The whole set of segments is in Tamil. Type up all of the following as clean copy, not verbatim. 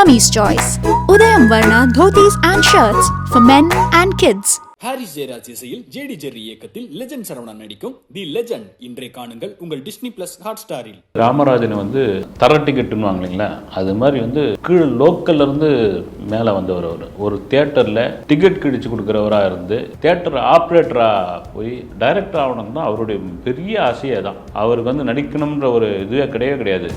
Mummy's Choice. Udayam Varna dhotis and shirts for men and kids. Harris Jayaraj இசையில் ஜேடி ஜெர்ரி இயக்கத்தில் லெஜண்ட் சரவணன் நடிக்கும் தி லெஜண்ட் இன்றைய காணுங்கள் உங்கள் டிஸ்னி பிளஸ் ஹாட் ஸ்டாரில். ராமராஜன் தர டிக்கெட்டுன்னு வாங்கலைங்களா, அது மாதிரி கீழ் லோக்கல்ல இருந்து மேலே வந்தவர். ஒரு தியேட்டர்ல டிக்கெட் கிழிச்சு கொடுக்குறவராக இருந்து தியேட்டர் ஆப்ரேட்டரா போய் டைரக்டர் ஆகணும் தான் அவருடைய பெரிய ஆசையே தான். அவருக்கு நடிக்கணும்ன்ற ஒரு இதுவே கிடையாது.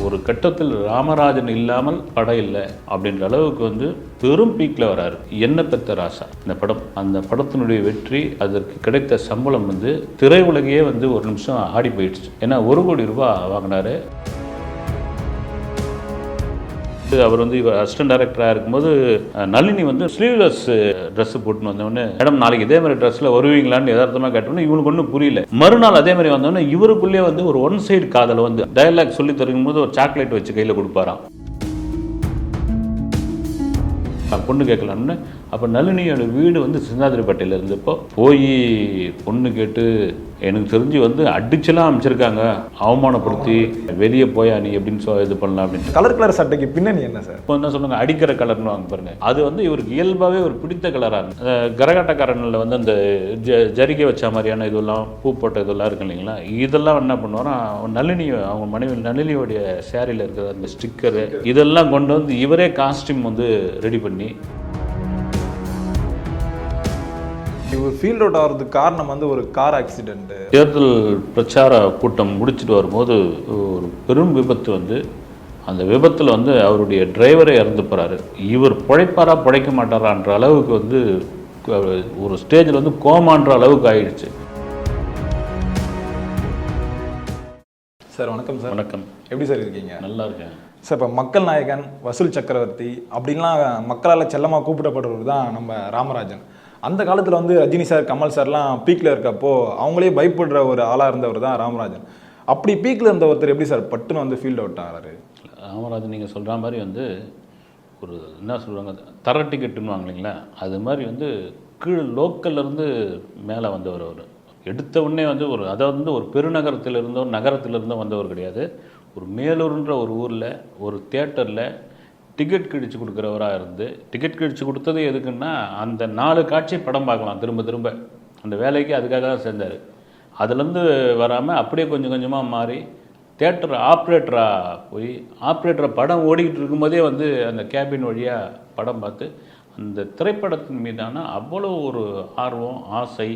ஒரு கட்டத்தில் ராமராஜன் இல்லாமல் படம் இல்லை அப்படின்ற அளவுக்கு பெரும் பீக்கில் வராரு. என்ன பெத்த ராசா இந்த படம், அந்த படத்தினுடைய வெற்றி, அதற்கு கிடைத்த சம்பளம் திரையுலகையே ஒரு நிமிஷம் ஆடி போயிடுச்சு. ஏன்னா 1 கோடி ரூபாய் வாங்கினாரு. அவர் இவர் அசிஸ்டன்ட் டைரக்டராக இருக்கும்போது நளினி ஸ்லீவ்லெஸ் ட்ரெஸ் போட்டுன்னு வந்தவொடனே, மேடம் நாளைக்கு இதே மாதிரி ட்ரெஸ்ல வருவீங்களான்னு யதார்த்தமாக கேட்டோன்னே இவனுக்கு ஒன்றும் புரியல. மறுநாள் அதே மாதிரி வந்தோடனே இவருக்குள்ளே ஒரு ஒன் சைடு காதல் டயலாக் சொல்லி தருக்கும் போது ஒரு சாக்லேட் வச்சு கையில் கொடுப்பாராம். பொண்ணு கேட்கலாம்னு அப்போ நளினியோட வீடு சிந்தாதிரிப்பேட்டையில் இருந்தப்போ போய் பொண்ணு கேட்டு எனக்கு தெரிஞ்சு அடிச்செல்லாம் அமைச்சிருக்காங்க, அவமானப்படுத்தி வெளியே போயா நீ எப்படின்னு இது பண்ணலாம் அப்படின்னு. கலர் சட்டைக்கு பின்னணி என்ன சார்? இப்போ என்ன சொல்லுங்க, அடிக்கிற கலர்னு வாங்க பாருங்க. அது இவருக்கு இயல்பாகவே ஒரு பிடித்த கலராக இருக்கு. கரகாட்டக்காரனில் அந்த ஜரிகை வச்ச மாதிரியான இதெல்லாம் பூ போட்ட இதெல்லாம் இருக்கு இல்லைங்களா, இதெல்லாம் என்ன பண்ணுவாரா, நளினி அவங்க மனைவி நளினியோடைய சேரீல இருக்கிற அந்த ஸ்டிக்கரு இதெல்லாம் கொண்டு இவரே காஸ்டியூம் ரெடி பண்ணி இவர் ஃபீல்ட் அவுட் ஆகிறதுக்கு காரணம் ஒரு கார் ஆக்சிடென்ட். தேர்தல் பிரச்சார கூட்டம் முடிச்சுட்டு வரும்போது ஒரு பெரும் விபத்து அந்த விபத்தில் அவருடைய டிரைவரே இறந்து போகிறாரு. இவர் பிழைப்பாரா பிழைக்க மாட்டாரான்ற அளவுக்கு ஒரு ஸ்டேஜில் கோமான்ற அளவுக்கு ஆயிடுச்சு. சார் வணக்கம். சார் வணக்கம். எப்படி சார் இருக்கீங்க? நல்லா இருக்கேன் சார். இப்போ மக்கள் நாயகன், வசூல் சக்கரவர்த்தி அப்படின்லாம் மக்களால் செல்லமாக கூப்பிடப்படுறவர் தான் நம்ம ராமராஜன். அந்த காலத்தில் ரஜினி சார், கமல் சார்லாம் பீக்கில் இருக்கப்போ அவங்களே பயப்படுற ஒரு ஆளாக இருந்தவர் தான் ராமராஜன். அப்படி பீக்கில் இருந்த ஒருத்தர் எப்படி சார் பட்டுன்னு ஃபீல்ட் அவுட் ஆகிறாரு? ராமராஜன் நீங்கள் சொல்கிற மாதிரி ஒரு என்ன சொல்லுவாங்க, தர டிக்கெட்டுன்னு வாங்கலைங்களா, அது மாதிரி கீழ் லோக்கல்லேருந்து மேலே வந்தவர். அவர் எடுத்த உடனே ஒரு ஒரு பெருநகரத்தில் இருந்தோ நகரத்தில் இருந்தோ வந்தவர் கிடையாது. ஒரு மேலூர்ன்ற ஒரு ஊரில் ஒரு தியேட்டரில் டிக்கெட் கிழிச்சு கொடுக்குறவராக இருந்து, டிக்கெட் கிழிச்சு கொடுத்தது எதுக்குன்னா அந்த 4 காட்சி படம் பார்க்கலாம் திரும்ப அந்த வேலைக்கு அதுக்காக தான் சேர்ந்தார். அதுலேருந்து வராமல் அப்படியே கொஞ்சம் கொஞ்சமாக மாறி தியேட்டர் ஆப்ரேட்டராக போய் ஆப்ரேட்டரை படம் ஓடிக்கிட்டு இருக்கும்போதே அந்த கேபின் வழியாக படம் பார்த்து அந்த திரைப்படத்தின் மீதான அவ்வளோ ஒரு ஆர்வம், ஆசை.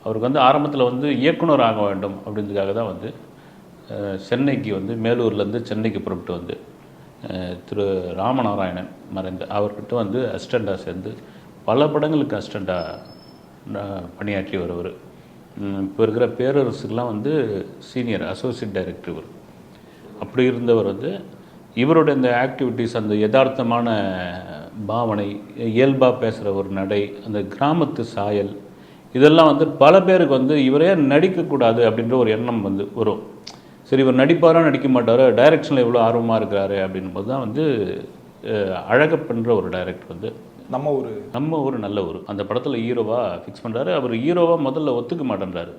அவருக்கு ஆரம்பத்தில் இயக்குனர் ஆக வேண்டும் அப்படின்றதுக்காக தான் சென்னைக்கு மேலூர்லேருந்து சென்னைக்கு புறப்பட்டு திரு ராமநாராயணன் மறைந்த அவர்கிட்ட அசிஸ்டண்ட்டாக சேர்ந்து பல படங்களுக்கு அசிஸ்டண்ட்டாக பணியாற்றி வருவர். இப்போ இருக்கிற பேரரசுக்கெலாம் சீனியர் அசோசியேட் டைரக்டர் இவர். அப்படி இருந்தவர் இவருடைய இந்த ஆக்டிவிட்டீஸ், அந்த யதார்த்தமான பாவனை, இயல்பாக பேசுகிற ஒரு நடை, அந்த கிராமத்து சாயல், இதெல்லாம் பல பேருக்கு இவரே நடிக்கக்கூடாது அப்படின்ற ஒரு எண்ணம் வரும். சரி, இவர் நடிப்பாரோ நடிக்க மாட்டாரோ, டைரக்ஷனில் எவ்வளோ ஆர்வமாக இருக்கிறாரு அப்படின்போது தான் அழகப்பன்ற ஒரு டைரக்டர் நம்ம ஊர் நல்ல ஊர் அந்த படத்தில் ஹீரோவாக ஃபிக்ஸ் பண்ணுறாரு. அவர் ஹீரோவாக முதல்ல ஒத்துக்க மாட்டேன்றாரு.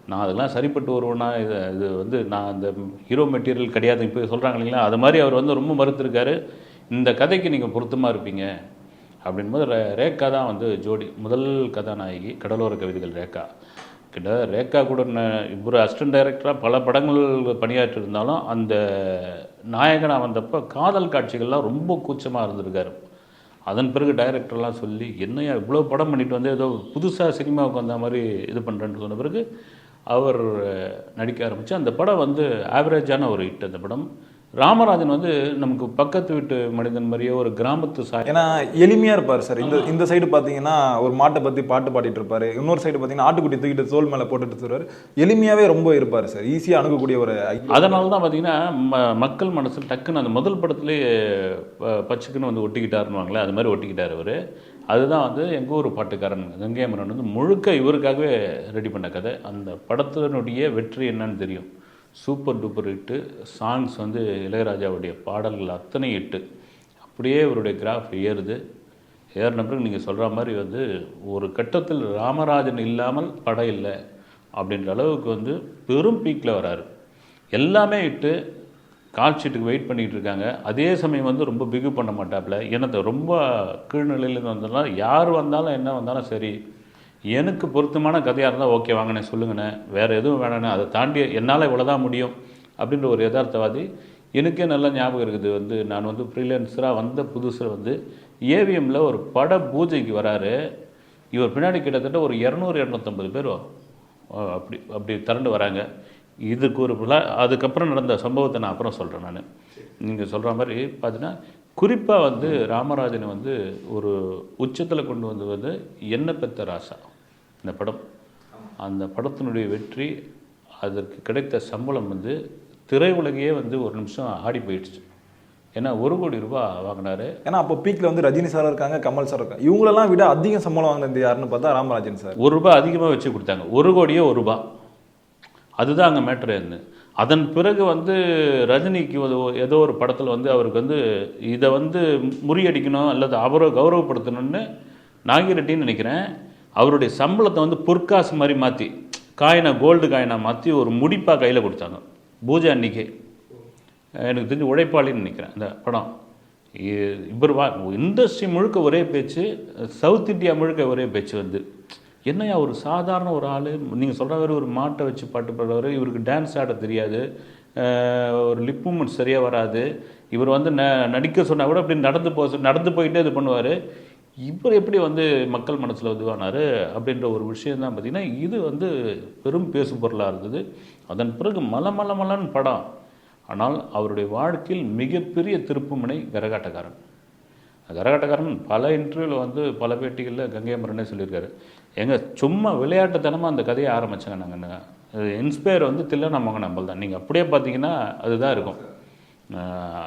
நான் அதெல்லாம் சரிப்பட்டு வருவேன்னா, இது நான் அந்த ஹீரோ மெட்டீரியல் கிடையாது இப்போ சொல்கிறாங்க இல்லைங்களா, அது மாதிரி அவர் ரொம்ப மறுத்திருக்காரு. இந்த கதைக்கு நீங்கள் பொருத்தமாக இருப்பீங்க அப்படின்போது ரேகா தான் ஜோடி முதல் கதாநாயகி. கடலோர கவிதைகள் ரேகா கூட இவர் அசிஸ்டன்ட் டைரக்டராக பல படங்கள் பணியாற்றி இருந்தாலும் அந்த நாயகனாக வந்தப்போ காதல் காட்சிகள்லாம் ரொம்ப கூச்சமாக இருந்திருக்காரு. அதன் பிறகு டைரக்டர்லாம் சொல்லி என்னையா இவ்வளோ படம் பண்ணிட்டு ஏதோ புதுசாக சினிமாவுக்கு வந்த மாதிரி இது பண்ணுறேன்னு சொன்ன பிறகு அவர் நடிக்க ஆரம்பித்து அந்த படம் ஆவரேஜான ஒரு ஹிட். அந்த படம் ராமராஜன் நமக்கு பக்கத்து வீட்டு மனிதன் மாதிரியே ஒரு கிராமத்து சாய். ஏன்னா எளிமையாக இருப்பார் சார். இந்த சைடு பார்த்தீங்கன்னா ஒரு மாட்டை பற்றி பாட்டு பாடிட்டு இருப்பார், இன்னொரு சைடு பார்த்தீங்கன்னா ஆட்டுக்குட்டி தூக்கிட்டு தோல் மேலே போட்டுட்டு வருவார். எளிமையாகவே ரொம்ப இருப்பார் சார், ஈஸியாக அணுகக்கூடிய ஒரு. அதனால தான் பார்த்தீங்கன்னா மக்கள் மனசில் டக்குன்னு அந்த முதல் படத்துலேயே பச்சுக்குன்னு ஒட்டிக்கிட்டாருன்னுவாங்களே, அது மாதிரி ஒட்டிக்கிட்டார் அவர். அதுதான் எங்கள் ஊர் பாட்டுக்காரன் கங்கை அமரன் முழுக்க இவருக்காகவே ரெடி பண்ண கதை. அந்த படத்தினுடைய வெற்றி என்னன்னு தெரியும். சூப்பர் டூப்பர் ஹிட்டு சாங்ஸ் இளையராஜாவுடைய பாடல்கள் அத்தனை ஹிட்டு. அப்படியே இவருடைய கிராஃப் ஏறின பிறகு நீங்கள் சொல்கிற மாதிரி ஒரு கட்டத்தில் ராமராஜன் இல்லாமல் படம் இல்லை அப்படின்ற அளவுக்கு பெரும் பீக்கில் வராரு. எல்லாமே ஹிட்டு. கால் ஷீட்டுக்கு வெயிட் பண்ணிகிட்டு இருக்காங்க. அதே சமயம் வந்து ரொம்ப பிகு பண்ண மாட்டாப்புல. எனக்கு ரொம்ப கீழ்நிலையிலேருந்து வந்ததுனால யார் வந்தாலும் என்ன வந்தாலும் சரி, எனக்கு பொருத்தமான கதையாக இருந்தால் ஓகே வாங்கண்ணே சொல்லுங்கண்ணே, வேறு எதுவும் வேணாண்ணே, அதை தாண்டி என்னால் இவ்வளோதான் முடியும் அப்படின்ற ஒரு யதார்த்தவாதி. எனக்கே நல்லா ஞாபகம் இருக்குது. வந்து நான் வந்து ஃப்ரீலான்ஸராக வந்த புதுசில் வந்து ஏவிஎம்மில் ஒரு பட பூஜைக்கு வராரு. இவர் பின்னாடி கிட்டத்தட்ட ஒரு 200-250 பேர் அப்படி அப்படி திரண்டு வராங்க. இதுக்கு ஒரு விழா. அதுக்கப்புறம் நடந்த சம்பவத்தை நான் அப்புறம் சொல்கிறேன். நான் நீங்கள் சொல்கிற மாதிரி பார்த்தீங்கன்னா குறிப்பாக வந்து ராமராஜனை வந்து ஒரு உச்சத்தில் கொண்டு வந்து என்ன பெத்த ராசா இந்த படம், அந்த படத்தினுடைய வெற்றி, அதற்கு கிடைத்த சம்பளம் வந்து திரையுலகையே வந்து ஒரு நிமிஷம் ஆடி போயிடுச்சு. ஏன்னா 1 கோடி ரூபாய் வாங்கினாரு. ஏன்னா அப்போ பீக்கில் வந்து ரஜினி சார் இருக்காங்க, கமல் சார் இருக்காங்க. இவங்களெல்லாம் விட அதிக சம்பளம் வாங்கினது யாருன்னு பார்த்தா ராமராஜன் சார். 1 ரூபாய் அதிகமாக வச்சு கொடுத்தாங்க. 1 கோடியே 1 ரூபாய். அதுதான் அங்கே மேட்ரு இருந்து. அதன் பிறகு வந்து ரஜினிக்கு ஏதோ ஒரு படத்தில் வந்து அவருக்கு வந்து இதை வந்து முறியடிக்கணும் அல்லது அவரை கௌரவப்படுத்தணும்னு நாகிரெட்டின்னு நினைக்கிறேன், அவருடைய சம்பளத்தை வந்து பொற்காசு மாதிரி மாற்றி காயினை கோல்டு காயினை மாற்றி ஒரு முடிப்பாக கையில் கொடுத்தாங்க பூஜை அன்னைக்கே. எனக்கு தெரிஞ்சு உழைப்பாளின்னு நினைக்கிறேன் இந்த படம். இவர் இண்டஸ்ட்ரி முழுக்க ஒரே பேச்சு, சவுத் இந்தியா முழுக்க ஒரே பேச்சு வந்து என்னையா ஒரு சாதாரண ஒரு ஆள், நீங்கள் சொல்கிற மாதிரி ஒரு மாட்டை வச்சு பாட்டு பாடுறவர், இவருக்கு டான்ஸ் ஆட தெரியாது, ஒரு லிப் மூமெண்ட் சரியாக வராது, இவர் வந்து நடிக்க சொன்னால் கூட அப்படி நடந்து போயிட்டே இது பண்ணுவார், இவர் எப்படி வந்து மக்கள் மனசில் இதுவானார் அப்படின்ற ஒரு விஷயம் தான் பார்த்திங்கன்னா இது வந்து பெரும் பேசு பொருளாக இருந்தது. அதன் பிறகு மலன்னு படம். ஆனால் அவருடைய வாழ்க்கையில் மிகப்பெரிய திருப்புமுனை கரகாட்டக்காரன். கரகாட்டக்காரன் பல இன்டர்வியூவில் வந்து பல பேட்டிகளில் கங்கை அமரனே சொல்லியிருக்காரு, சும்மா விளையாட்டுத்தனமாக அந்த கதையை ஆரம்பித்தாங்க நாங்கள். இன்ஸ்பயர் வந்து தில்லனா மோகன் அம்பல் தான். நீங்கள் அப்படியே பார்த்தீங்கன்னா அதுதான் இருக்கும்.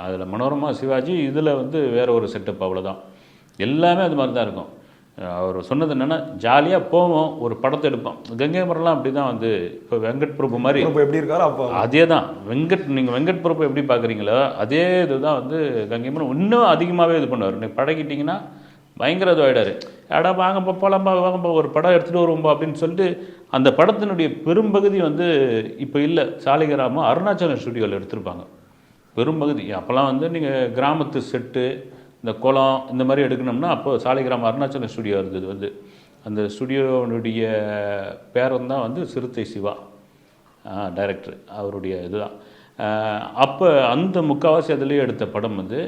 அதில் மனோரமா சிவாஜி, இதில் வந்து வேற ஒரு செட்டப், அவ்வளோதான். எல்லாமே அது மாதிரி தான் இருக்கும். அவர் சொன்னது என்னென்னா ஜாலியாக போவோம், ஒரு படத்தை எடுப்போம். கங்கை அமரன்லாம் அப்படி தான் வந்து இப்போ வெங்கட் பிரபு மாதிரி எப்படி இருக்காரோ அப்போ அதே தான். நீங்கள் வெங்கட் பிரபு எப்படி பார்க்குறீங்களோ அதே இது தான் வந்து கங்கை அமரன். இன்னும் அதிகமாகவே இது பண்ணுவார். நீங்கள் பழகிட்டிங்கன்னா பயங்கர இதுவாகிடாரு. எடா வாங்கப்பா போகலாம்பா வாங்கப்பா ஒரு படம் எடுத்துகிட்டு வருவோம்பா அப்படின்னு சொல்லிட்டு அந்த படத்தினுடைய பெரும்பகுதி வந்து இப்போ இல்லை, சாலிகிராமம் அருணாச்சலம் ஸ்டுடியோவில் எடுத்திருப்பாங்க பெரும்பகுதி. அப்போல்லாம் வந்து நீங்கள் கிராமத்து செட்டு, இந்த குளம் இந்த மாதிரி எடுக்கணும்னா அப்போ சாலிகிராமம் அருணாச்சலம் ஸ்டுடியோ இருந்தது. வந்து அந்த ஸ்டுடியோனுடைய பேரன் தான் வந்து சிறுத்தை சிவா டைரக்டர், அவருடைய இதுதான். அப்போ அந்த முக்கால்வாசி அதுலேயே எடுத்த படம் வந்து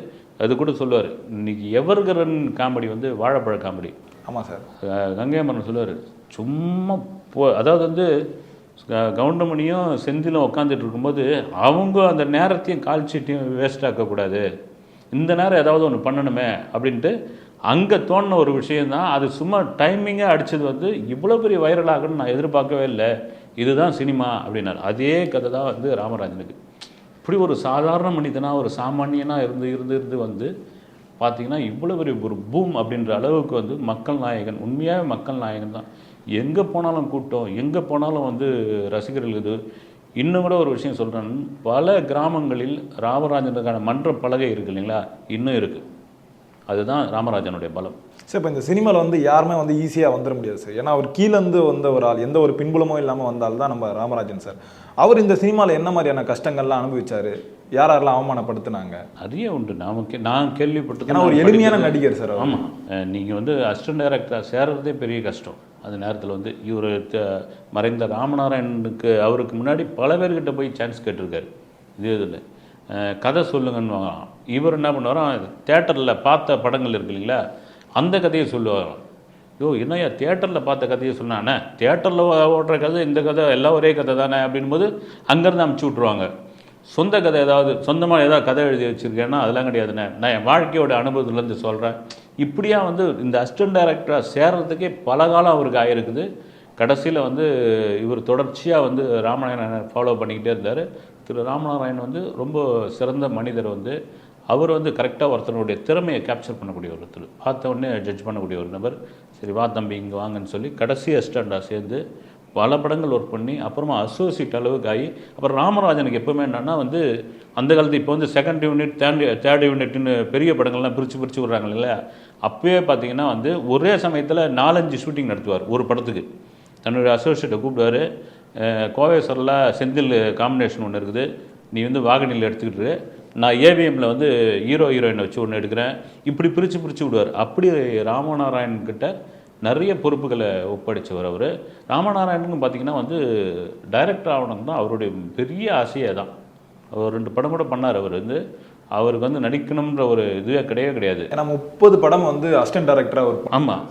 அது கூட சொல்லுவார், இன்றைக்கி எவர்கரன் காமெடி வந்து வாழைப்பழ காமெடி. ஆமாம் சார். கங்கை அமரன் சொல்லுவார், சும்மா அதாவது வந்து கவுண்டமணியும் செந்திலும் உட்காந்துட்டு இருக்கும்போது அவங்க அந்த நேரத்தையும் கால் சீட்டையும் வேஸ்ட் ஆக்கக்கூடாது, இந்த நேரம் ஏதாவது ஒன்று பண்ணணுமே அப்படின்ட்டு அங்கே தோணின ஒரு விஷயந்தான் அது. சும்மா டைமிங்காக அடித்தது வந்து இவ்வளோ பெரிய வைரல் ஆகணும்னு நான் எதிர்பார்க்கவே இல்லை, இதுதான் சினிமா அப்படின்னாரு. அதே கதை தான் வந்து ராமராஜனுக்கு. இப்படி ஒரு சாதாரண மனிதனாக ஒரு சாமானியனாக இருந்து வந்து பார்த்திங்கன்னா இவ்வளோ பெரிய ஒரு பூம் அப்படின்ற அளவுக்கு வந்து மக்கள் நாயகன், உண்மையாகவே மக்கள் நாயகன் தான். எங்கே போனாலும் கூட்டம், எங்கே போனாலும் வந்து ரசிகர்கள். இது இன்னும் கூட ஒரு விஷயம் சொல்கிறேன், பல கிராமங்களில் ராமராஜனுக்கான மன்ற பலகை இருக்குது இல்லைங்களா, இன்னும் இருக்குது. அதுதான் ராமராஜனுடைய பலம். சார் இப்போ இந்த சினிமாவில் வந்து யாருமே வந்து ஈஸியாக வந்துட முடியாது சார். ஏன்னா அவர் கீழேருந்து வந்த ஒரு ஆள், எந்த ஒரு பின்புலமும் இல்லாமல் வந்தால் தான் நம்ம ராமராஜன் சார். அவர் இந்த சினிமாவில் என்ன மாதிரியான கஷ்டங்கள்லாம் அனுபவிச்சார், யாரெல்லாம் அவமானப்படுத்தினாங்க? நிறைய உண்டு. நான் கேள்விப்பட்டது. ஏன்னா ஒரு எளிமையான நடிகர் சார். ஆமாம், நீங்கள் வந்து அசிஸ்டன்ட் டைரக்டராக சேர்றதே பெரிய கஷ்டம். அந்த நேரத்தில் வந்து இவர் மறைந்த ராமநாராயணனுக்கு அவருக்கு முன்னாடி பல பேர்கிட்ட போய் சான்ஸ் கேட்டிருக்காரு. இதில் கதை சொல்லுங்கன்னு வாங்கலாம். இவர் என்ன பண்ணுவாராம், தேட்டரில் பார்த்த படங்கள் இருக்கு இல்லைங்களா, அந்த கதையை சொல்லுவாராம். என்னையா தேட்டரில் பார்த்த கதையை சொன்னானே, தேட்டரில் ஓடுற கதை இந்த கதை எல்லாம் ஒரே கதை தானே அப்படின்போது அங்கேருந்து அமுச்சு விட்ருவாங்க. சொந்த கதை ஏதாவது சொந்தமாக ஏதாவது கதை எழுதி வச்சுருக்கேன்னா அதெல்லாம் கிடையாதுண்ணே, நான் என் வாழ்க்கையோட அனுபவத்துலேருந்து சொல்கிறேன். இப்படியா வந்து இந்த அசிஸ்டன்ட் டைரக்டராக சேர்றதுக்கே பல காலம் அவருக்கு ஆகிருக்குது. கடைசியில் வந்து இவர் தொடர்ச்சியாக வந்து ராமநாராயணனை ஃபாலோ பண்ணிக்கிட்டே இருந்தார். திரு ராமநாராயணன் வந்து ரொம்ப சிறந்த மனிதர். வந்து அவர் வந்து கரெக்டாக ஒருத்தனுடைய திறமையை கேப்சர் பண்ணக்கூடிய ஒருத்தர், பார்த்த உடனே ஜட்ஜ் பண்ணக்கூடிய ஒரு நபர். சரி வா தம்பி இங்கே வாங்கன்னு சொல்லி கடைசி அசிஸ்டண்டாக சேர்ந்து பல படங்கள் ஒர்க் பண்ணி அப்புறமா அசோசியேட் அளவுக்கு ஆகி, அப்புறம் ராமராஜனுக்கு எப்போவுமே என்னென்னா வந்து அந்த காலத்து இப்போ வந்து செகண்ட் யூனிட் தேர்ட் யூனிட்னு பெரிய படங்கள்லாம் பிரித்து விட்றாங்க இல்லையா, அப்போயே பார்த்தீங்கன்னா வந்து ஒரே சமயத்தில் 4-5 ஷூட்டிங் நடத்துவார் ஒரு படத்துக்கு. தன்னுடைய அசோசியேட்டை கூப்பிடுவார். கோவேஸ்வரில் செந்தில் காம்பினேஷன் ஒன்று இருக்குது, நீ வந்து வாகனியில் எடுத்துக்கிட்டு நான் ஏவிஎம்மில் வந்து ஹீரோயினை வச்சு ஒன்று எடுக்கிறேன், இப்படி பிரித்து விடுவார். அப்படி ராமநாராயணன் கிட்ட நிறைய பொறுப்புகளை ஒப்படைச்சவர் அவர். ராமநாராயணனுக்கு பார்த்தீங்கன்னா வந்து டைரக்டர் ஆகணும் தான் அவருடைய பெரிய ஆசையே தான். அவர் 2 படம் கூட பண்ணார். அவர் வந்து அவருக்கு வந்து நடிக்கணுன்ற ஒரு இதுவே கிடையாது. ஏன்னா 30 படம் வந்து அசிஸ்டன்ட் டைரக்டராக ஒரு. ஆமாம்,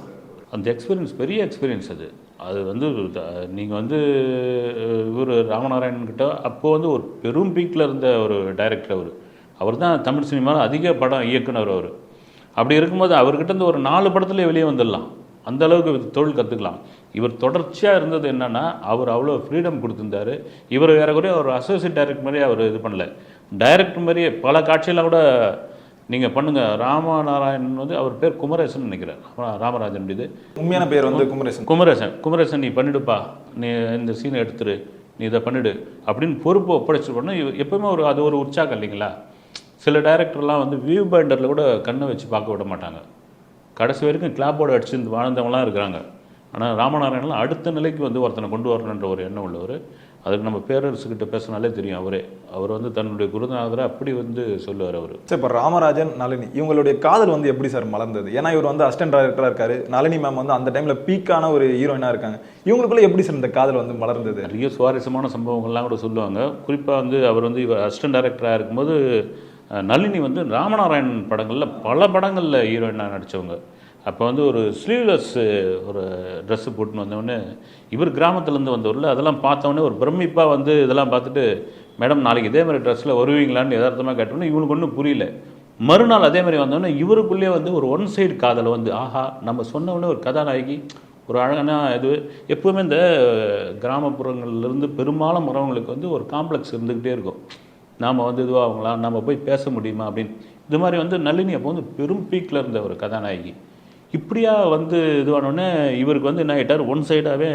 அந்த எக்ஸ்பீரியன்ஸ் பெரிய எக்ஸ்பீரியன்ஸ் அது வந்து நீங்கள் வந்து இவர் ராமநாராயணன் கிட்ட அப்போது வந்து ஒரு பெரும் பீக்கில் இருந்த ஒரு டைரக்டர் அவர் தான் தமிழ் சினிமாவில் அதிக படம் இயக்குனர் அவர். அப்படி இருக்கும்போது அவர்கிட்ட இருந்து ஒரு 4 படத்துலேயே வெளியே வந்துடலாம், அந்த அளவுக்கு தொழில் கற்றுக்கலாம். இவர் தொடர்ச்சியாக இருந்தது என்னென்னா அவர் அவ்வளோ ஃப்ரீடம் கொடுத்துருந்தாரு. இவர் வேற கூட ஒரு அசோசியேட் டைரக்டர் மாதிரியே அவர் இது பண்ணல, டைரக்டர் மாதிரியே பல காட்சியெல்லாம் கூட நீங்கள் பண்ணுங்கள். ராமநாராயணன் வந்து அவர் பேர் குமரேசன் நினைக்கிறார், ராமராஜன் இது உண்மையான பேர் வந்து குமரேசன் நீ பண்ணிடுப்பா, நீ இந்த சீனை எடுத்துரு, நீ இதை பண்ணிடு அப்படின்னு பொறுப்பு ஒப்படைச்சு பண்ண எப்பவுமே அது ஒரு உற்சாகம் இல்லைங்களா. சில டைரக்டர்லாம் வந்து வியூ பாயிண்டரில் கூட கண்ணை வச்சு பார்க்க விட மாட்டாங்க, கடைசி வரைக்கும் கிளாப்போடு அடிச்சு வாழ்ந்தவங்களாம் இருக்கிறாங்க. ஆனால் ராமநாராயணன் அடுத்த நிலைக்கு வந்து ஒருத்தனை கொண்டு வரணுன்ற ஒரு எண்ணம் உள்ளவர். அதுக்கு நம்ம பேரரசுக்கிட்ட பேசினாலே தெரியும். அவர் வந்து தன்னுடைய குருநாதரை அப்படி வந்து சொல்லுவார் அவர். சார் இப்போ ராமராஜன் நளினி இவங்களுடைய காதல் வந்து எப்படி சார் மலர்ந்தது? ஏன்னா இவர் வந்து அசிஸ்டன்ட் டைரக்டராக இருக்காரு, நளினி மேம் வந்து அந்த டைமில் பீக்கான ஒரு ஹீரோயினாக இருக்காங்க. இவங்களுக்குள்ள எப்படி சார் இந்த காதல் வந்து மலர்ந்தது? நிறைய சுவாரஸ்யமான சம்பவங்கள்லாம் கூட சொல்லுவாங்க. குறிப்பாக வந்து அவர் வந்து இவர் அசிஸ்டன்ட் டைரக்டராக இருக்கும்போது நளினி வந்து ராமநாராயணன் படங்களில் பல படங்களில் ஹீரோயினாக நடித்தவங்க. அப்போ வந்து ஒரு ஸ்லீவ்லெஸ் ஒரு ட்ரெஸ்ஸு போட்டுன்னு வந்தவொடனே இவர் கிராமத்துலேருந்து வந்தவரில் அதெல்லாம் பார்த்தவொடனே ஒரு பிரமிப்பாக வந்து இதெல்லாம் பார்த்துட்டு, மேடம் நாளைக்கு இதே மாதிரி ட்ரெஸ்ஸில் வருவீங்களான்னு யதார்த்தமாக கேட்டோன்னே இவனுக்கு ஒன்றும் புரியல. மறுநாள் அதே மாதிரி வந்தோடனே இவருக்குள்ளே வந்து ஒரு ஒன் சைடு காதலை வந்து ஆஹா நம்ம சொன்னவொடனே ஒரு கதாநாயகி ஒரு அழகான இது. எப்போவுமே இந்த கிராமப்புறங்கள்லேருந்து பெரும்பாலும் வரவங்களுக்கு வந்து ஒரு காம்ப்ளெக்ஸ் இருந்துக்கிட்டே இருக்கும், நாம் வந்து இதுவாகலாம், நம்ம போய் பேச முடியுமா அப்படின்னு. இது மாதிரி வந்து நளினி அப்போ வந்து பெரும் பீக்கில் இருந்த ஒரு கதாநாயகி இப்படியா வந்து இதுவானோடனே இவருக்கு வந்து என்ன ஆகிட்டார், ஒன் சைடாகவே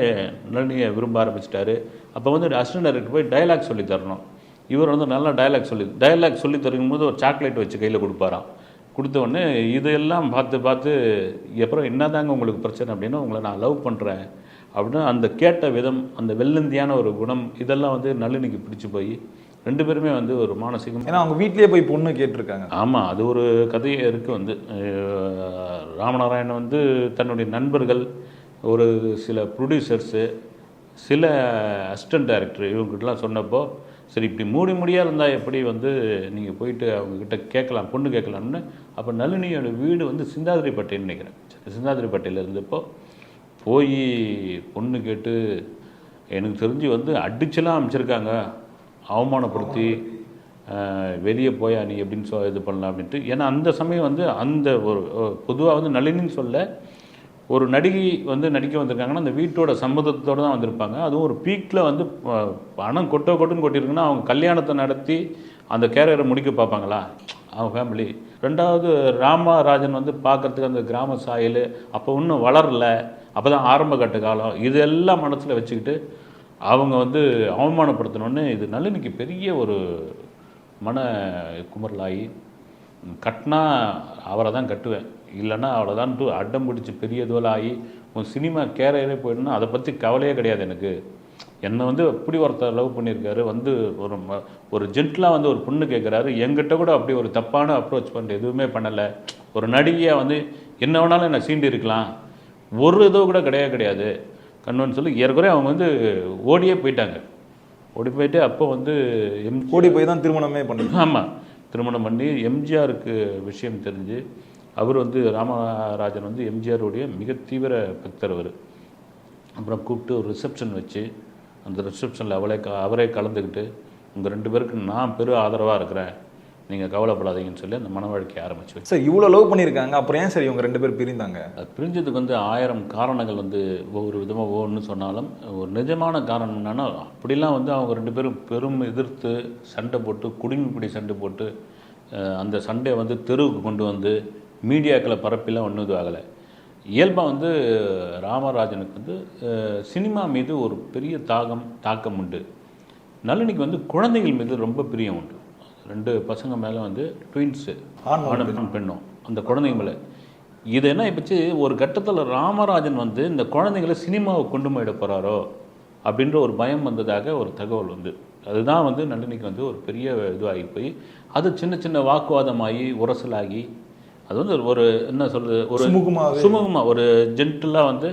நளினியை விரும்ப ஆரம்பிச்சிட்டாரு. அப்போ வந்து அசிஸ்டன்ட் டைரக்டர் போய் டைலாக் சொல்லி தரணும். இவர் வந்து நல்லா டைலாக் சொல்லி தரும்போது ஒரு சாக்லேட் வச்சு கையில் கொடுப்பாராம். கொடுத்த உடனே இதெல்லாம் பார்த்து அப்புறம் என்னதாங்க உங்களுக்கு பிரச்சனை அப்படின்னா, உங்களை நான் லவ் பண்ணுறேன் அப்படின்னா அந்த கேட்ட விதம், அந்த வெள்ளந்தியான ஒரு குணம், இதெல்லாம் வந்து நளினிக்கு பிடிச்சி போய் 2 பேருமே வந்து ஒரு மானசீகம். ஏன்னா அவங்க வீட்லேயே போய் பொண்ணு கேட்டிருக்காங்க. ஆமாம், அது ஒரு கதையே இருக்குது. வந்து ராமநாராயணன் வந்து தன்னுடைய நண்பர்கள், ஒரு சில ப்ரொடியூசர்ஸு, சில அசிஸ்டன்ட் டைரக்டர் இவங்ககிட்டலாம் சொன்னப்போ, சரி இப்படி மூடியாக இருந்தால் எப்படி வந்து நீங்கள் போயிட்டு அவங்கக்கிட்ட கேட்கலாம், பொண்ணு கேட்கலாம்னு. அப்போ நளினியோட வீடு வந்து சிந்தாதிரிப்பட்டைன்னு நினைக்கிறேன். சிந்தாதிரிப்பட்டையில் இருந்தப்போ போய் பொண்ணு கேட்டு எனக்கு தெரிஞ்சு வந்து அடிச்செல்லாம் அமைச்சிருக்காங்க, அவமானப்படுத்தி வெளியே போயா நீ எப்படின்னு இது பண்ணலாம் அப்படின்ட்டு. ஏன்னா அந்த சமயம் வந்து அந்த ஒரு பொதுவாக வந்து நளினின்னு சொல்ல ஒரு நடிகை வந்து நடிக்க வந்திருக்காங்கன்னா அந்த வீட்டோட சம்மதத்தோடு தான் வந்திருப்பாங்க. அதுவும் ஒரு பீக்கில் வந்து பணம் கொட்டுன்னு கொட்டியிருக்குன்னா அவங்க கல்யாணத்தை நடத்தி அந்த கேரியரை முடிக்க பார்ப்பாங்களா அவங்க ஃபேமிலி. 2வது ராமராஜன் வந்து பார்க்குறதுக்கு அந்த கிராம சாயல் அப்போ இன்னும் வளரல, அப்போ தான் ஆரம்ப கட்ட காலம், இதெல்லாம் மனசில் வச்சுக்கிட்டு அவங்க வந்து அவமானப்படுத்தினோன்னு இது நளினிக்கு பெரிய ஒரு மன குமரலாகி, கட்டினா அவரை தான் கட்டுவேன், இல்லைன்னா அவளை தான் அடம் பிடிச்சி பெரிய இதுவலாகி உன் சினிமா கேரியரே போயிடுனா அதை பற்றி கவலையே கிடையாது எனக்கு. என்னை வந்து அப்படி ஒருத்தர் லவ் பண்ணியிருக்காரு, வந்து ஒரு ஜென்டிலாக வந்து ஒரு பொண்ணு கேட்குறாரு, என்கிட்ட கூட அப்படி ஒரு தப்பான அப்ரோச் பண்ணிட்டு எதுவுமே பண்ணலை. ஒரு நடிகையாக வந்து என்ன வேணாலும் என்னை சீண்டி இருக்கலாம், ஒரு இதோ கூட கிடையாது கண்ணுன்னு சொல்லி ஏற்கனவே அவங்க வந்து ஓடியே போயிட்டாங்க. ஓடி போயிட்டு அப்போ வந்து ஓடி போய் தான் திருமணமே பண்ணி. ஆமாம், திருமணம் பண்ணி எம்ஜிஆருக்கு விஷயம் தெரிஞ்சு அவர் வந்து ராமராஜன் வந்து எம்ஜிஆருடைய மிக தீவிர பக்தர் அவர். அப்புறம் கூப்பிட்டு ஒரு ரிசப்ஷன் வச்சு அந்த ரிசப்ஷனில் அவரே கலந்துக்கிட்டு உங்கள் 2 பேருக்கு நான் ஆதரவாக இருக்கிறேன், நீங்கள் கவலைப்படாதீங்கன்னு சொல்லி அந்த மன வாழ்க்கையை ஆரம்பிச்சு. சார் இவ்வளோ லவ் பண்ணியிருக்காங்க, அப்புறம் ஏன் சார் இவங்க 2 பேர் பிரிந்தாங்க? அது பிரிஞ்சதுக்கு வந்து 1000 காரணங்கள் வந்து ஒவ்வொரு விதமாக ஒவ்வொன்று சொன்னாலும் ஒரு நிஜமான காரணம் என்னென்னா, அப்படிலாம் வந்து அவங்க 2 பேரும் பெரும் எதிர்த்து சண்டை போட்டு குடும்பிப்பிடி சண்டை போட்டு அந்த சண்டையை வந்து தெருவுக்கு கொண்டு வந்து மீடியாக்களை பரப்பிலாம் ஒன்றும் இது ஆகலை. இயல்பாக வந்து ராமராஜனுக்கு வந்து சினிமா மீது ஒரு பெரிய தாக்கம் உண்டு. நளினிக்கு வந்து குழந்தைகள் மீது ரொம்ப பிரியம் உண்டு. 2 பசங்க மேலே வந்து ட்வின்ஸு, ஆணும் பெண்ணும், அந்த குழந்தைங்க மேலே. இது என்ன இப்போச்சு ஒரு கட்டத்தில் ராமராஜன் வந்து இந்த குழந்தைங்களை சினிமாவை கொண்டு போயிட போகிறாரோ அப்படின்ற ஒரு பயம் வந்ததாக ஒரு தகவல் வந்து அதுதான் வந்து நளினிக்கு வந்து ஒரு பெரிய இதுவாகி போய் அது சின்ன சின்ன வாக்குவாதமாகி உரசலாகி அது வந்து ஒரு என்ன சொல்கிறது ஒரு சுமூகமாக ஒரு ஜென்டிலாக வந்து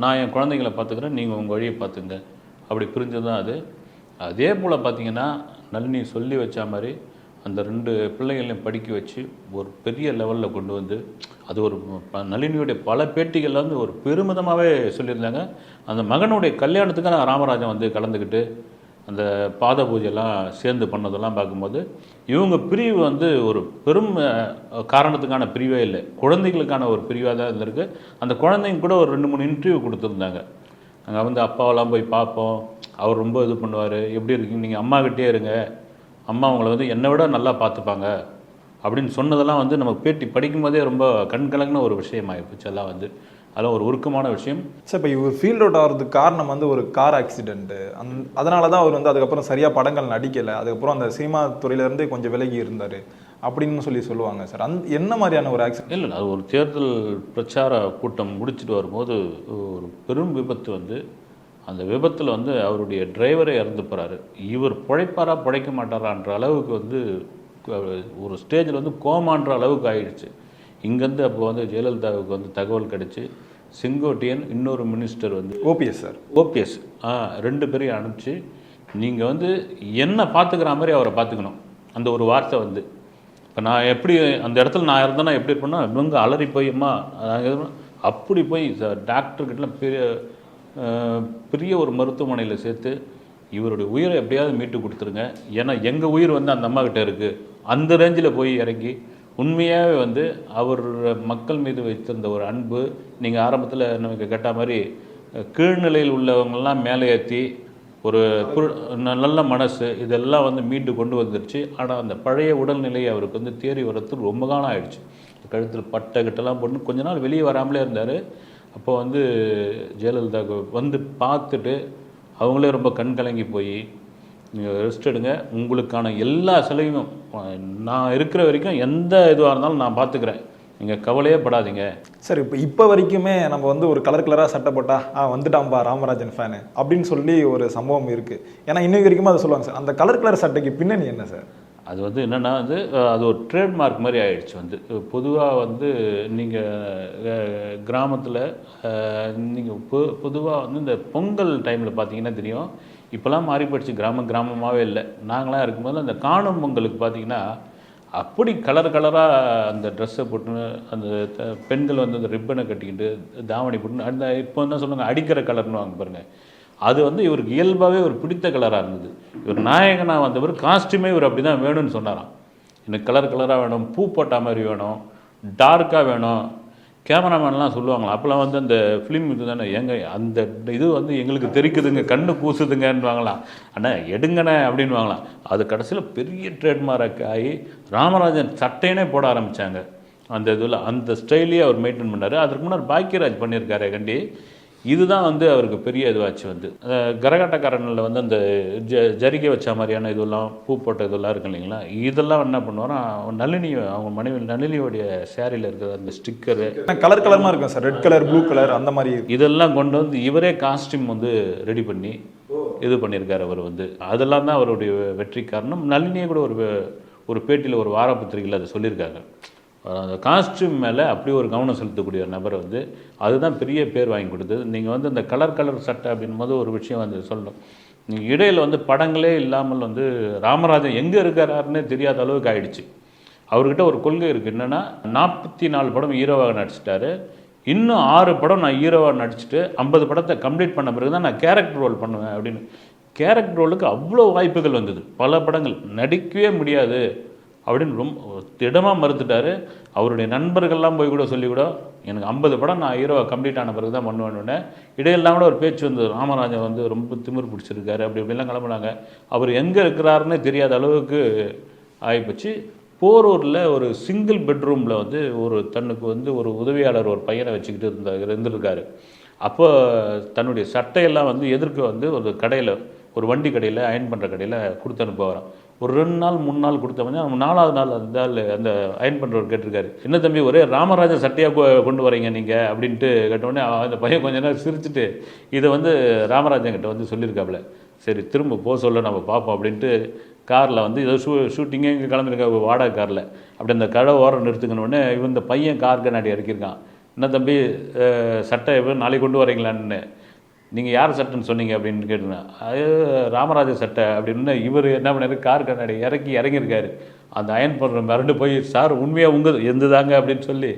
நான் என் குழந்தைங்களை பார்த்துக்கிறேன், நீங்கள் உங்கள் வழியை பார்த்துங்க, அப்படி புரிஞ்சது தான் அது. அதே போல் பார்த்திங்கன்னா நளினி சொல்லி வச்ச மாதிரி அந்த 2 பிள்ளைகளையும் படிக்க வச்சு ஒரு பெரிய லெவலில் கொண்டு வந்து அது ஒரு நளினியுடைய பல பேட்டிகளில் வந்து ஒரு பெருமிதமாகவே சொல்லியிருந்தாங்க. அந்த மகனுடைய கல்யாணத்துக்கு நான் ராமராஜன் வந்து கலந்துக்கிட்டு அந்த பாத பூஜையெல்லாம் சேர்ந்து பண்ணதெல்லாம் பார்க்கும்போது இவங்க பிரிவு வந்து ஒரு பெரும் காரணத்துக்கான பிரிவே இல்லை, குழந்தைகளுக்கான ஒரு பிரிவாக தான் இருந்திருக்கு. அந்த குழந்தைங்க கூட ஒரு 2-3 இன்டர்வியூ கொடுத்துருந்தாங்க. அங்கே வந்து அப்பாவெல்லாம் போய் பார்ப்போம், அவர் ரொம்ப இது பண்ணுவார், எப்படி இருக்கீங்க, நீங்கள் அம்மாக்கிட்டே இருங்க, அம்மா அவங்கள வந்து என்னை விட நல்லா பார்த்துப்பாங்க அப்படின்னு சொன்னதெல்லாம் வந்து நம்ம பேட்டி படிக்கும்போதே ரொம்ப கண்கலங்கின ஒரு விஷயமாகிடுச்சு. எல்லாம் வந்து அதெல்லாம் ஒரு உருக்கமான விஷயம். சார் இப்போ இவர் ஃபீல்ட் அவுட் ஆகிறதுக்கு காரணம் வந்து ஒரு கார் ஆக்சிடென்ட்டு, அதனால தான் அவர் வந்து அதுக்கப்புறம் சரியாக படங்கள் நடிக்கலை, அதுக்கப்புறம் அந்த சினிமா துறையிலேருந்து கொஞ்சம் விலகி இருந்தார் அப்படின்னு சொல்லுவாங்க சார். என்ன மாதிரியான ஒரு ஆக்சிடென்ட்? இல்லை, அது ஒரு தேர்தல் பிரச்சார கூட்டம் முடிச்சுட்டு வரும்போது ஒரு பெரும் விபத்து வந்து அந்த விபத்தில் வந்து அவருடைய டிரைவரே இறந்து போகிறாரு. இவர் பிழைப்பாரா பிழைக்க மாட்டாரான்ற அளவுக்கு வந்து ஒரு ஸ்டேஜில் வந்து கோமான்ற அளவுக்கு ஆயிடுச்சு. இங்கேருந்து அப்போ வந்து ஜெயலலிதாவுக்கு வந்து தகவல் கிடச்சி செங்கோட்டையன் இன்னொரு மினிஸ்டர் வந்து ஓபிஎஸ் 2 பேரையும் அனுப்பிச்சு நீங்கள் வந்து என்ன பார்த்துக்கிற மாதிரி அவரை பார்த்துக்கணும். அந்த ஒரு வார்த்தை வந்து இப்போ நான் எப்படி அந்த இடத்துல நான் இருந்தேன்னா எப்படி இருப்பேன்னா இவங்க அலறி போய்மா அப்படி போய் டாக்டர்கிட்டலாம் பெரிய ஒரு மருத்துவமனையில் சேர்த்து இவருடைய உயிரை எப்படியாவது மீட்டு கொடுத்துருங்க, ஏன்னா எங்கள் உயிர் வந்து அந்த அம்மா கிட்ட இருக்குது, அந்த ரேஞ்சில் போய் இறங்கி உண்மையாகவே வந்து அவர் மக்கள் மீது வைத்திருந்த ஒரு அன்பு, நீங்கள் ஆரம்பத்தில் நமக்கு கேட்ட மாதிரி கீழ்நிலையில் உள்ளவங்கெல்லாம் மேலே ஏற்றி ஒரு நல்ல மனசு இதெல்லாம் வந்து மீண்டு கொண்டு வந்துருச்சு. ஆனால் அந்த பழைய உடல்நிலை அவருக்கு வந்து தேறி வரத்துக்கு ரொம்ப காலம் ஆயிடுச்சு. கழுத்தில் பட்டை கிட்டலாம் போட்டு கொஞ்ச நாள் வெளியே வராமலே இருந்தார். அப்போ வந்து ஜெயலலிதாவுக்கு வந்து பார்த்துட்டு அவங்களே ரொம்ப கண் கலங்கி போய் நீங்கள் ரெஸ்ட் எடுங்க, உங்களுக்கான எல்லா செலவையும் நான் இருக்கிற வரைக்கும் எந்த இதுவாக இருந்தாலும் நான் பார்த்துக்கிறேன், நீங்கள் கவலையே படாதீங்க. சார் இப்போ வரைக்குமே நம்ம வந்து ஒரு கலராக சட்டை போட்டால் வந்துட்டாம்பா ராமராஜன் ஃபேனு அப்படின்னு சொல்லி ஒரு சம்பவம் இருக்குது. ஏன்னா இன்னைக்கு வரைக்குமே அதை சொல்லுவாங்க சார். அந்த கலர் சட்டைக்கு பின்னணி என்ன சார்? அது வந்து என்னென்னா வந்து அது ஒரு ட்ரேட்மார்க் மாதிரி ஆயிடுச்சு. வந்து பொதுவாக வந்து நீங்கள் கிராமத்தில் நீங்கள் பொதுவாக வந்து இந்த பொங்கல் டைமில் பார்த்தீங்கன்னா தெரியும், இப்போலாம் மாறி போயிடுச்சு, கிராமமாகவே இல்லை. நாங்களாம் இருக்கும்போது அந்த காணும் பொங்கலுக்கு பார்த்தீங்கன்னா அப்படி கலராக அந்த ட்ரெஸ்ஸை போட்டு அந்த பெண்கள் வந்து அந்த ரிப்பனை கட்டிக்கிட்டு தாவணி போட்டு அந்த இப்போ என்ன சொல்லுவாங்க அடிக்கிற கலர்னு வாங்க பாருங்கள், அது வந்து இவருக்கு இயல்பாகவே ஒரு பிடித்த கலராக இருந்தது. இவர் நாயகனாக வந்தவர் காஸ்ட்யூமே இவர் அப்படி தான் வேணும்னு சொன்னாராம். எனக்கு கலராக வேணும், பூ போட்ட மாதிரி வேணும், டார்க்காக வேணும். கேமராமேன்லாம் சொல்லுவாங்களா அப்போலாம் வந்து அந்த ஃபிலிம் இது தானே ஏங்க அந்த இது வந்து எங்களுக்கு தெரிக்குதுங்க, கண்ணு கூசுதுங்கன்னு வாங்கலாம், ஆனால் எடுங்கண்ணே அப்படின்னு வாங்கலாம். அது கடைசியில் பெரிய ட்ரேட்மார்க் ஆகி ராமராஜன் சட்டையனே போட ஆரம்பித்தாங்க. அந்த இதில் அந்த ஸ்டைலையே அவர் மெயின்டைன் பண்ணார். அதற்கு முன்னாடி பாக்கியராஜ் பண்ணியிருக்காரு கண்டி. இதுதான் வந்து அவருக்கு பெரிய இதுவாச்சு. வந்து கரகாட்டக்காரனில் வந்து அந்த ஜரிகை வச்ச மாதிரியான இதெல்லாம் பூ போட்ட இதெல்லாம் இருக்கு இல்லைங்களா, இதெல்லாம் என்ன பண்ணுவாரோ நளினி அவங்க மனைவி நளினியோடைய சேரீயில் இருக்கிற அந்த ஸ்டிக்கரு கலர்மா இருக்கும் sir, red colour blue colour அந்த மாதிரி இதெல்லாம் கொண்டு வந்து இவரே காஸ்டியூம் வந்து ரெடி பண்ணி இது பண்ணியிருக்காரு அவர் வந்து. அதெல்லாம் தான் அவருடைய வெற்றி காரணம். நளினியே கூட ஒரு பேட்டியில் ஒரு வார பத்திரிகையில் அதை சொல்லியிருக்காங்க. அந்த காஸ்டியூம் மேலே அப்படி ஒரு கவனம் செலுத்தக்கூடிய நபரை வந்து அதுதான் பெரிய பேர் வாங்கி கொடுத்தது. நீங்கள் வந்து அந்த கலர் சட்டை அப்படின் போது ஒரு விஷயம் வந்து சொல்லணும். நீங்கள் இடையில் வந்து படங்களே இல்லாமல் வந்து ராமராஜன் எங்கே இருக்கிறாருன்னே தெரியாத அளவுக்கு ஆயிடுச்சு. அவர்கிட்ட ஒரு கொள்கை இருக்குது, என்னென்னா 44 படம் ஹீரோவாக நடிச்சிட்டாரு, இன்னும் 6 படம் நான் ஹீரோவாக நடிச்சுட்டு 50 படத்தை கம்ப்ளீட் பண்ண பிறகு தான் நான் கேரக்டர் ரோல் பண்ணுவேன் அப்படின்னு. கேரக்டர் ரோலுக்கு அவ்வளோ வாய்ப்புகள் வந்தது, பல படங்கள் நடிக்கவே முடியாது அப்படின்னு ரொம்ப திடமாக மறுத்துட்டார். அவருடைய நண்பர்கள்லாம் போய் கூட சொல்லி கூட எனக்கு 50 படம் நான் ஹீரோவை கம்ப்ளீட் ஆன பிறகு தான் பண்ணுவேன்னு. இடையெல்லாம் கூட ஒரு பேச்சு வந்து ராமராஜன் வந்து ரொம்ப திமிர் பிடிச்சிருக்காரு அப்படிலாம் கிளம்புனாங்க. அவர் எங்கே இருக்கிறாருன்னே தெரியாத அளவுக்கு ஆகிப்போச்சு. போரூரில் ஒரு சிங்கிள் பெட்ரூமில் வந்து தன்னுக்கு வந்து ஒரு உதவியாளர் ஒரு பையனை வச்சுக்கிட்டு இருந்திருக்காரு. அப்போ தன்னுடைய சட்டையெல்லாம் வந்து எதிர்க்க வந்து ஒரு கடையில் ஒரு வண்டி கடையில் அயன் பண்ணுற கடையில் கொடுத்து அனுப்புவாராம். ஒரு 2 நாள் 3 நாள் கொடுத்தவங்க 4ஆவது நாள் அந்த அயன் பண்ணுறவர் கேட்டிருக்காரு, என்ன தம்பி ஒரே ராமராஜன் சட்டையாக கொண்டு வரீங்க நீங்கள் அப்படின்ட்டு கேட்டவுடனே அந்த பையன் கொஞ்ச நேரம் சிரிச்சுட்டு இதை வந்து ராமராஜன் கிட்ட வந்து சொல்லியிருக்காப்புல, சரி திரும்ப போக சொல்ல நம்ம பார்ப்போம் அப்படின்ட்டு காரில் வந்து ஏதோ ஷூட்டிங்கே இங்கே கிளம்பிருக்க வாடகை காரில் அப்படி அந்த கடை ஓரம் நிறுத்துக்கணுன்னே இவன் இந்த பையன் கார் கண்ணாடி இறக்கியிருக்கான். என்ன தம்பி சட்டை எப்போ நாளைக்கு கொண்டு வரீங்களான்னு, நீங்கள் யார் சட்டைன்னு சொன்னீங்க அப்படின்னு கேட்டுருந்தேன். அது ராமராஜ சட்டை அப்படின்னு. இவர் என்ன பண்ணாரு, கார் கண்ணாடி இறங்கியிருக்காரு. அந்த அயன் பண்ணுற மிரண்டு போய் சார் உண்மையாக உங்கள் எந்ததாங்க அப்படின்னு சொல்லி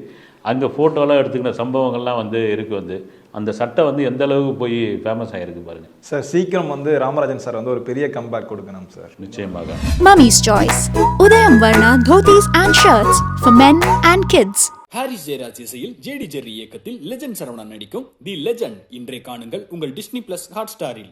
அங்கே ஃபோட்டோலாம் எடுத்துக்கின சம்பவங்கள்லாம் வந்து இருக்குது. வந்து அந்த சட்டை வந்து எந்த அளவுக்கு போய் ஃபேமஸ் ஆகிருக்கு பாருங்கள் சார். சீக்கிரம் வந்து ராமராஜன் சார் வந்து ஒரு பெரிய கம்பேக் கொடுக்கணும் சார். நிச்சயமாக. Mummy's Choice. Udayam Varna Dhotis and Shirts for men and kids. Harris Jayaraj இசையில் ஜேடி ஜெர்ரி இயக்கத்தில் லெஜண்ட் சரவணன் நடிக்கும் தி லெஜண்ட் இன்றை காணுங்கள் உங்கள் டிஸ்னி பிளஸ் ஹாட் ஸ்டாரில்.